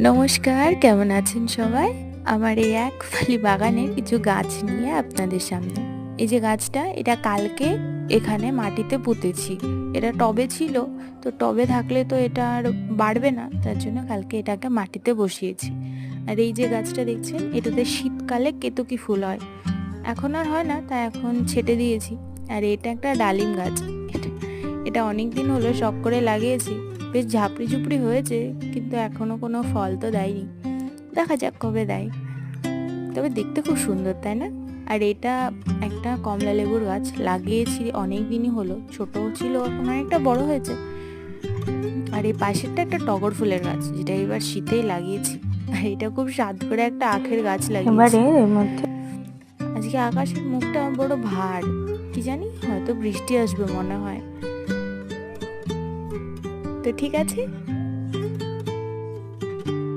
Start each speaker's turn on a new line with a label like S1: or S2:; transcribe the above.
S1: নমস্কার, কেমন আছেন সবাই? আমার এই এক ফালি বাগানের কিছু গাছ নিয়ে আপনাদের সামনে। এই যে গাছটা, এটা কালকে এখানে মাটিতে পুঁতেছি। এটা টবে ছিল, তো টবে থাকলে তো এটা আর বাড়বে না, তার জন্য কালকে এটাকে মাটিতে বসিয়েছি। আর এই যে গাছটা দেখছেন, এটাতে শীতকালে কেতকী ফুল হয়। এখন আর হয় না, তাই এখন ছেটে দিয়েছি। আর এটা একটা ডালিম গাছ। এটা এটা অনেক দিন হলো শখ করে লাগিয়েছি। বেশ ঝাপড়ি ঝুপড়ি হয়েছে, কিন্তু এখনো কোনো ফল তো দেয়নি। দেখা যাক কবে দেয়। তবে দেখতে খুব সুন্দর, তাই না? আর এটা একটা কমলা লেবুর গাছ, লাগিয়েছি অনেক দিনই হলো, ছোট ছিল, এখন অনেকটা বড় হয়েছে। আর এই পাশেরটা একটা টগর ফুলের গাছ, যেটা এবার শীতেই লাগিয়েছি। আর এটা খুব স্বাদ করে একটা আখের গাছ লাগিয়েছি।
S2: এবারে এর মধ্যে
S1: আজকে আকাশের মুখটা বড় ভার, কি জানি, হয়তো বৃষ্টি আসবে মনে হয়। তো ঠিক আছে,